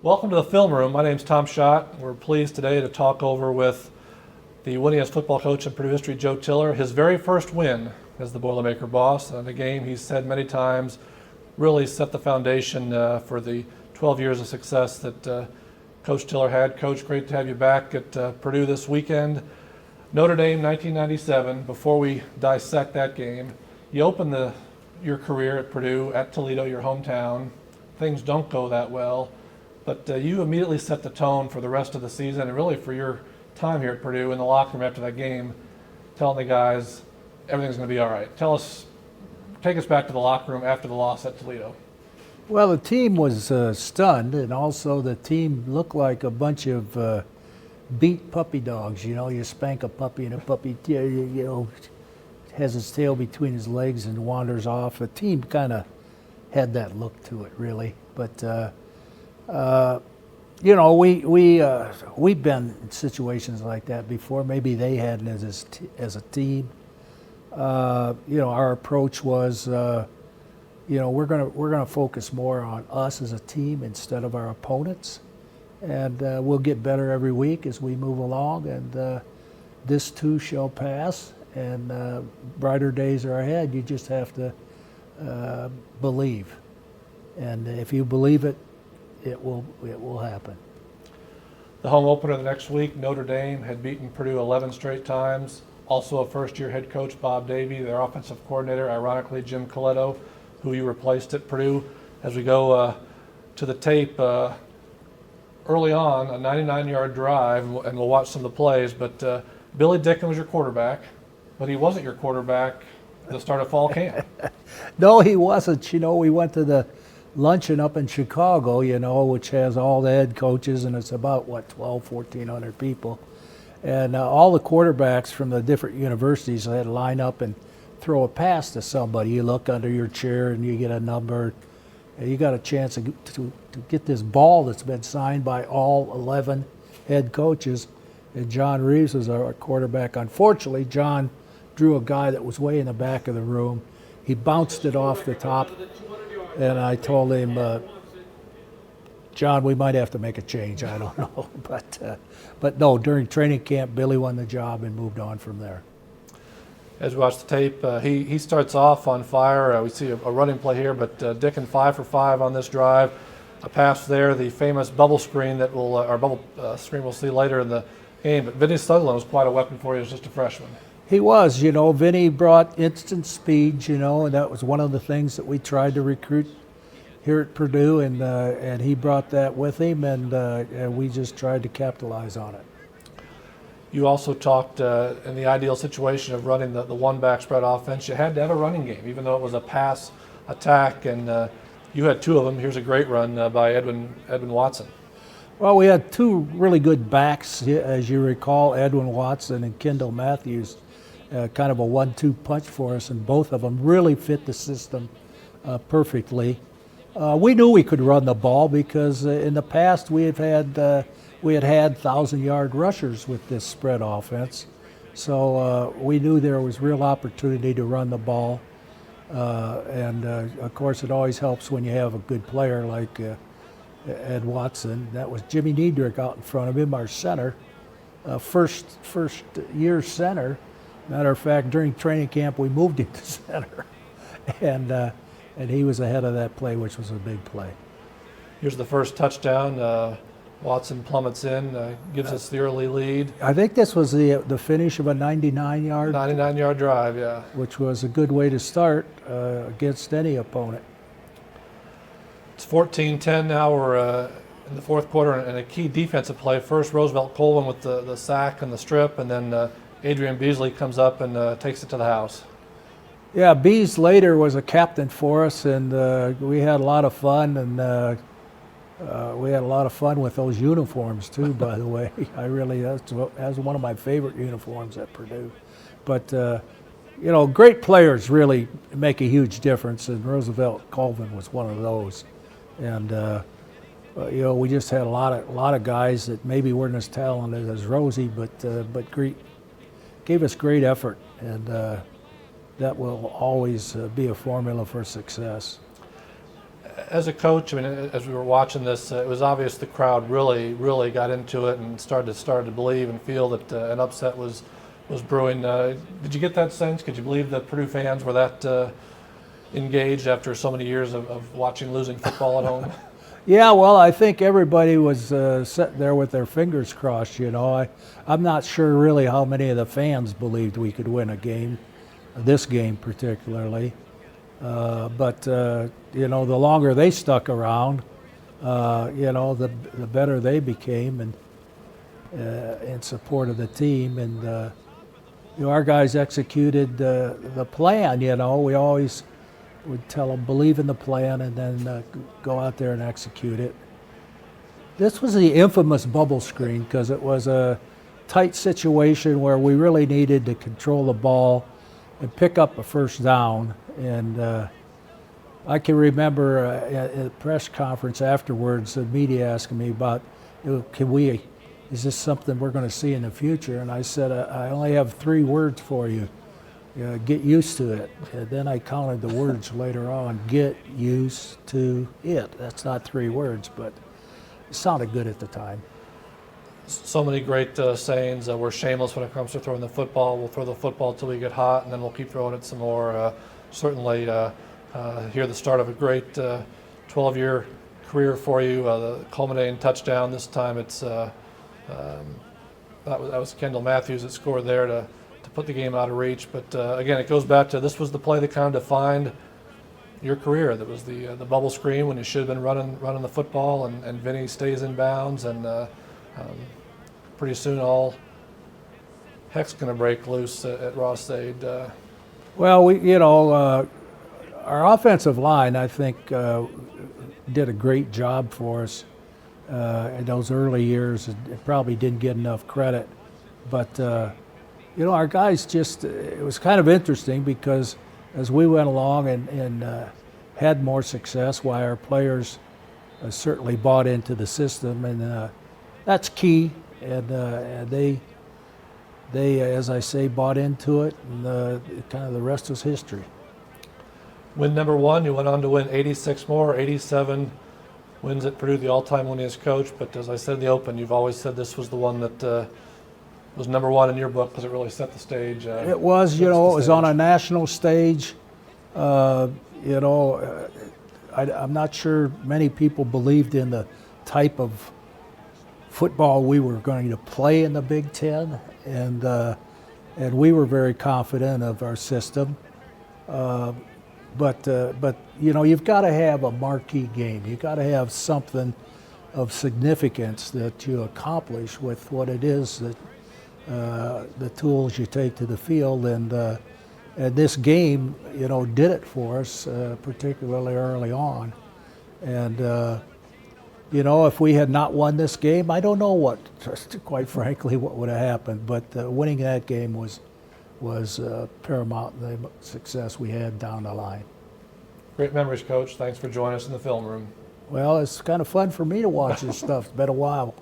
Welcome to the Film Room. My name's Tom Schott. We're pleased today to talk over with the winningest football coach in Purdue history, Joe Tiller. His very first win as the Boilermaker boss. And a game he's said many times really set the foundation for the 12 years of success that Coach Tiller had. Coach, great to have you back at Purdue this weekend. Notre Dame, 1997. Before we dissect that game, you opened your career at Purdue, at Toledo, your hometown. Things don't go that well. But you immediately set the tone for the rest of the season and really for your time here at Purdue in the locker room after that game, telling the guys everything's going to be all right. Take us back to the locker room after the loss at Toledo. Well, the team was stunned, and also the team looked like a bunch of beat puppy dogs. You know, you spank a puppy and a puppy, has his tail between his legs and wanders off. The team kind of had that look to it, really. But we've been in situations like that before. Maybe they hadn't as a team. Our approach was, we're gonna focus more on us as a team instead of our opponents, and we'll get better every week as we move along. And this too shall pass, and brighter days are ahead. You just have to believe, and if you believe it, it will happen. The home opener the next week, Notre Dame had beaten Purdue 11 straight times. Also a first-year head coach, Bob Davie, their offensive coordinator, ironically Jim Coletto, who you replaced at Purdue. As we go to the tape, early on, a 99-yard drive, and we'll watch some of the plays, but Billy Dickens was your quarterback, but he wasn't your quarterback at the start of fall camp. No, he wasn't. We went to the luncheon up in Chicago, which has all the head coaches, and it's about, 1,400 people. And all the quarterbacks from the different universities had to line up and throw a pass to somebody. You look under your chair and you get a number, and you got a chance to get this ball that's been signed by all 11 head coaches. And John Reeves was our quarterback. Unfortunately, John drew a guy that was way in the back of the room. He bounced it off the top. And I told him, John, we might have to make a change. I don't know. But no, during training camp, Billy won the job and moved on from there. As we watch the tape, he starts off on fire. We see a running play here, but Dickens 5 for 5 on this drive. A pass there, the famous bubble screen screen we'll see later in the game. But Vinny Sutherland was quite a weapon for you as just a freshman. He was, Vinny brought instant speed, and that was one of the things that we tried to recruit here at Purdue, and he brought that with him, and we just tried to capitalize on it. You also talked in the ideal situation of running the one-back spread offense. You had to have a running game, even though it was a pass attack, and you had two of them. Here's a great run by Edwin Watson. Well, we had two really good backs, as you recall, Edwin Watson and Kendall Matthews. Kind of a 1-2 punch for us, and both of them really fit the system perfectly. We knew we could run the ball because in the past we had had 1,000-yard rushers with this spread offense. So we knew there was real opportunity to run the ball, and of course it always helps when you have a good player like Ed Watson. That was Jimmy Niedrich out in front of him, our center, first year center. Matter of fact, during training camp, we moved him to center, and he was ahead of that play, which was a big play. Here's the first touchdown. Watson plummets in, gives us the early lead. I think this was the finish of a 99-yard. 99-yard drive, yeah. Which was a good way to start against any opponent. It's 14-10 now. We're in the fourth quarter, and a key defensive play. First, Roosevelt Colvin with the sack and the strip, and then Adrian Beasley comes up and takes it to the house. Yeah, Bees later was a captain for us, and we had a lot of fun, and we had a lot of fun with those uniforms too, by the way. That's one of my favorite uniforms at Purdue. But, great players really make a huge difference, and Roosevelt Colvin was one of those. And, we just had a lot of guys that maybe weren't as talented as Rosie, but gave us great effort, and that will always be a formula for success. as a coach, I mean, as we were watching this, it was obvious the crowd really got into it and started to believe and feel that an upset was brewing. Did you get that sense? Could you believe that Purdue fans were that engaged after so many years of watching losing football at home? Yeah, well, I think everybody was sitting there with their fingers crossed. I'm not sure really how many of the fans believed we could win a game, this game particularly. But the longer they stuck around, the better they became, and in support of the team. And our guys executed the plan. We always would tell them believe in the plan, and then go out there and execute it. This was the infamous bubble screen because it was a tight situation where we really needed to control the ball and pick up a first down. And I can remember at a press conference afterwards, the media asking me about, is this something we're going to see in the future? And I said, I only have 3 words for you. Get used to it. And then I counted the words later on. Get used to it. That's not 3 words, but it sounded good at the time. So many great sayings. We're shameless when it comes to throwing the football. We'll throw the football until we get hot, and then we'll keep throwing it some more. Certainly, here the start of a great 12-year career for you. The culminating touchdown this time. That was Kendall Matthews that scored there to put the game out of reach. But again, it goes back to this was the play that kind of defined your career. That was the bubble screen when you should have been running the football, and Vinny stays in bounds, and pretty soon all heck's going to break loose at Ross-Ade. Well, our offensive line, I think, did a great job for us in those early years. It probably didn't get enough credit, but our guys it was kind of interesting because as we went along and had more success, while our players certainly bought into the system, and that's key. And they, as I say, bought into it, and kind of the rest was history. Win number 1, you went on to win 86 more, 87 wins at Purdue, the all-time winningest coach. But as I said in the open, you've always said this was the one that was number 1 in your book because it really set the stage. It was, it was on a national stage. I'm not sure many people believed in the type of football we were going to play in the Big Ten, and we were very confident of our system. But you've got to have a marquee game. You've got to have something of significance that you accomplish with what it is that the tools you take to the field, and this game, did it for us, particularly early on. And if we had not won this game, I don't know quite frankly, what would have happened. But winning that game was paramount in the success we had down the line. Great memories, Coach. Thanks for joining us in the film room. Well, it's kind of fun for me to watch this stuff. It's been a while.